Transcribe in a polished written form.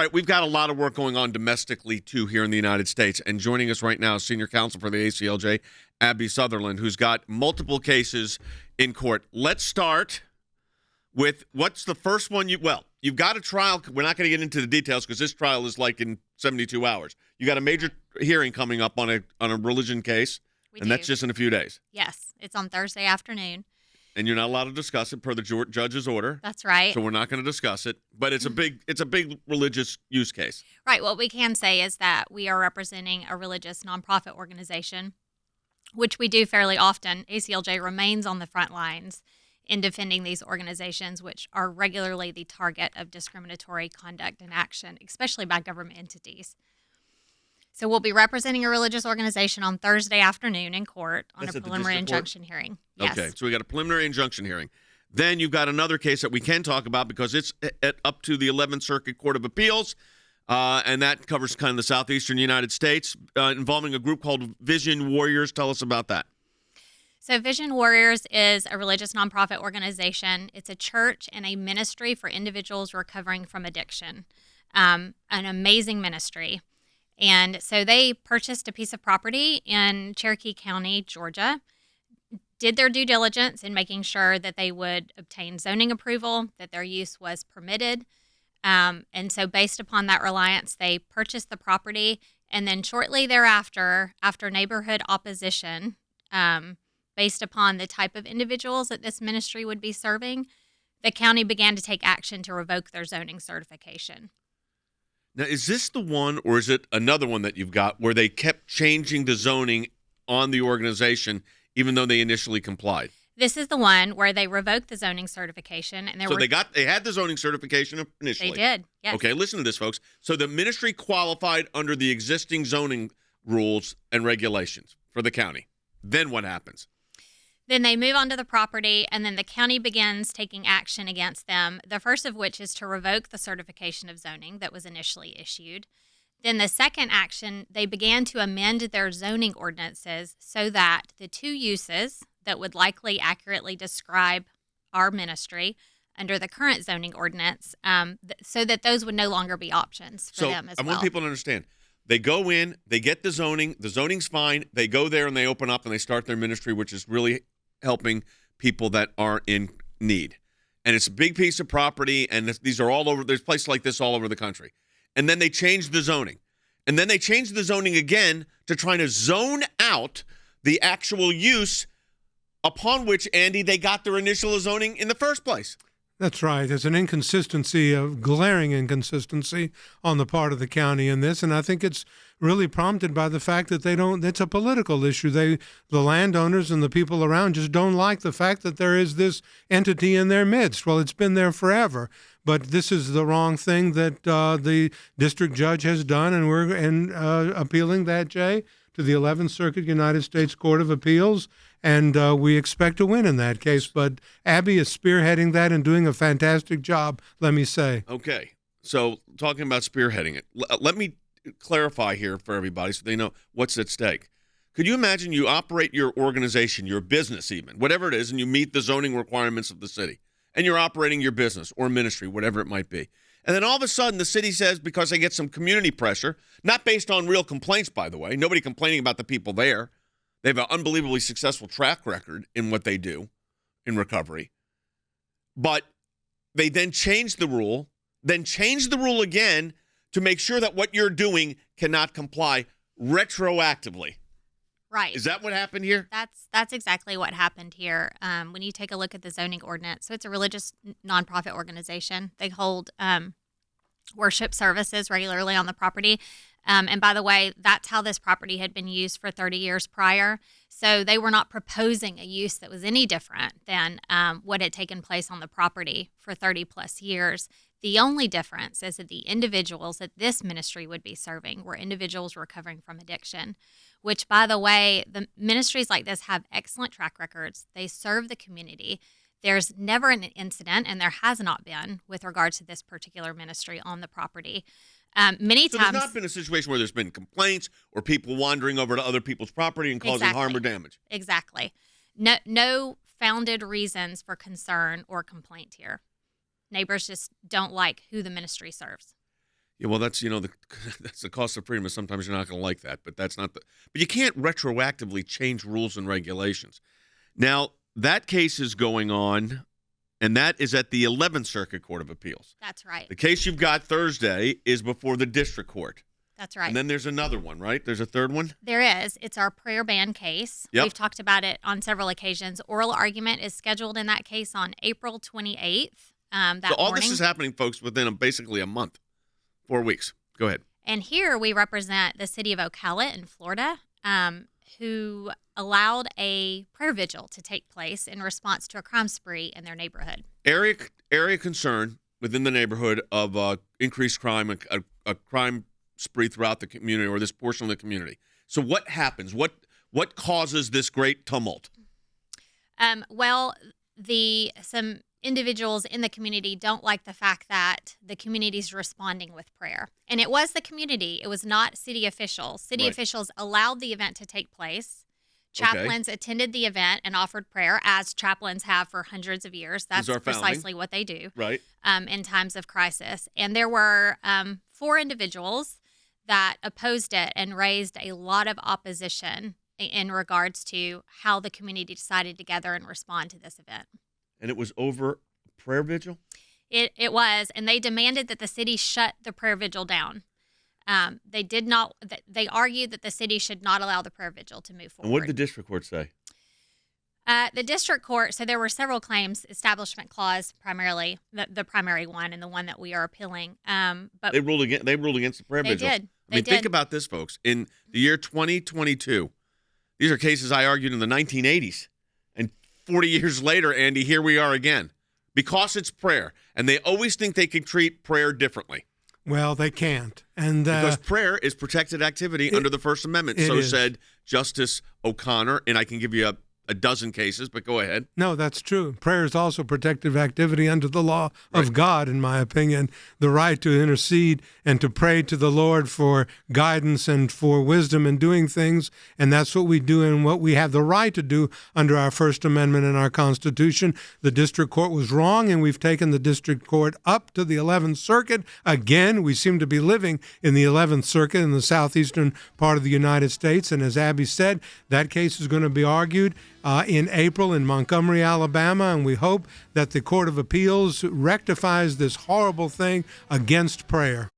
All right, we've got a lot of work going on domestically, too, here in the United States. And joining us right now is Senior Counsel for the ACLJ, Abby Southerland, who's got multiple cases in court. Let's start with what's the first one you've got a trial. We're not going to get into the details because this trial is like in 72 hours. You got a major hearing coming up on a religion case, that's just in a few days. Yes, it's on Thursday afternoon. And you're not allowed to discuss it per the judge's order. That's right. So we're not going to discuss it, but it's a big religious use case. Right. What we can say is that we are representing a religious nonprofit organization, which we do fairly often. ACLJ remains on the front lines in defending these organizations, which are regularly the target of discriminatory conduct and action, especially by government entities. So we'll be representing a religious organization on Thursday afternoon in court on a preliminary injunction hearing. Yes. Okay, so we got a preliminary injunction hearing. Then you've got another case that we can talk about because it's up to the 11th Circuit Court of Appeals, and that covers kind of the southeastern United States, involving a group called Vision Warriors. Tell us about that. So Vision Warriors is a religious nonprofit organization. It's a church and a ministry for individuals recovering from addiction, an amazing ministry. And so they purchased a piece of property in Cherokee County, Georgia, did their due diligence in making sure that they would obtain zoning approval, that their use was permitted. And so based upon that reliance, they purchased the property. And then shortly thereafter, after neighborhood opposition, based upon the type of individuals that this ministry would be serving, the county began to take action to revoke their zoning certification. Now, is this the one, or is it another one that you've got where they kept changing the zoning on the organization even though they initially complied? This is the one where they revoked the zoning certification, and they had the zoning certification initially. They did, yes. Okay, listen to this, folks. So the ministry qualified under the existing zoning rules and regulations for the county. Then what happens? Then they move onto the property, and then the county begins taking action against them, the first of which is to revoke the certification of zoning that was initially issued. Then the second action, they began to amend their zoning ordinances so that the two uses that would likely accurately describe our ministry under the current zoning ordinance, so that those would no longer be options for them as well. I want people to understand. They go in, they get the zoning's fine, they go there and they open up and they start their ministry, which is really helping people that are in need. And it's a big piece of property, and these are all over, there's places like this all over the country. And then they change the zoning. And then they change the zoning again to try to zone out the actual use upon which, Andy, they got their initial zoning in the first place. That's right. There's an inconsistency, a glaring inconsistency on the part of the county in this, and I think it's really prompted by the fact that it's a political issue. The landowners and the people around just don't like the fact that there is this entity in their midst. Well, it's been there forever, but this is the wrong thing that the district judge has done, and we're appealing that, Jay, to the 11th Circuit United States Court of Appeals. And we expect to win in that case. But Abby is spearheading that and doing a fantastic job, let me say. Okay. So talking about spearheading it, let me clarify here for everybody so they know what's at stake. Could you imagine you operate your organization, your business even, whatever it is, and you meet the zoning requirements of the city, and you're operating your business or ministry, whatever it might be. And then all of a sudden the city says, because they get some community pressure, not based on real complaints, by the way, nobody complaining about the people there. They have an unbelievably successful track record in what they do in recovery. But they then change the rule, again to make sure that what you're doing cannot comply retroactively. Right. Is that what happened here? That's exactly what happened here. When you take a look at the zoning ordinance, so it's a religious nonprofit organization. They hold worship services regularly on the property. And by the way, that's how this property had been used for 30 years prior. So they were not proposing a use that was any different than what had taken place on the property for 30 plus years. The only difference is that the individuals that this ministry would be serving were individuals recovering from addiction, which, by the way, the ministries like this have excellent track records. They serve the community. There's never an incident, and there has not been, with regard to this particular ministry on the property. Many times, there's not been a situation where there's been complaints or people wandering over to other people's property and causing harm or damage. Exactly. No founded reasons for concern or complaint here. Neighbors just don't like who the ministry serves. Yeah, well, that's that's the cost of freedom. Is sometimes you're not going to like that, but that's not the. But you can't retroactively change rules and regulations. Now that case is going on, and that is at the 11th Circuit Court of Appeals. That's right. The case you've got Thursday is before the district court. That's right. And then there's another one, right? There's a third one? There is. It's our prayer ban case. Yep. We've talked about it on several occasions. Oral argument is scheduled in that case on April 28th. So all this is happening, folks, within basically a month, 4 weeks. Go ahead. And here we represent the city of Ocala in Florida, who allowed a prayer vigil to take place in response to a crime spree in their neighborhood. Area concern within the neighborhood of increased crime, a crime spree throughout the community or this portion of the community. So what happens? What causes this great tumult? Well, some individuals in the community don't like the fact that the community's responding with prayer. And it was the community. It was not city officials. City Right. officials allowed the event to take place. Chaplains attended the event and offered prayer, as chaplains have for hundreds of years. That's our founding. precisely what they do. Right. In times of crisis. And there were 4 individuals that opposed it and raised a lot of opposition in regards to how the community decided to gather and respond to this event. And it was over prayer vigil? It was, and they demanded that the city shut the prayer vigil down. They did not. They argued that the city should not allow the prayer vigil to move forward. And what did the district court say? The district court. So there were several claims. Establishment clause, primarily the primary one, and the one that we are appealing. But They ruled against the prayer vigil. did. I mean, They think did. about this, folks. In the year 2022, these are cases I argued in the 1980s. And 40 years later, Andy, here we are again. Because it's prayer. And they always think they can treat prayer differently. Well, they can't. And Because prayer is protected activity under the First Amendment. it So is. said Justice O'Connor. And I can give you a dozen cases, but go ahead. no, that's true. Prayer is also protective activity under the law of God, in my opinion. The right to intercede and to pray to the Lord for guidance and for wisdom in doing things. And that's what we do and what we have the right to do under our First Amendment and our Constitution. The district court was wrong, and we've taken the district court up to the 11th Circuit. Again, we seem to be living in the 11th Circuit in the southeastern part of the United States. And as Abby said, that case is going to be argued in April in Montgomery, Alabama, and we hope that the Court of Appeals rectifies this horrible thing against prayer.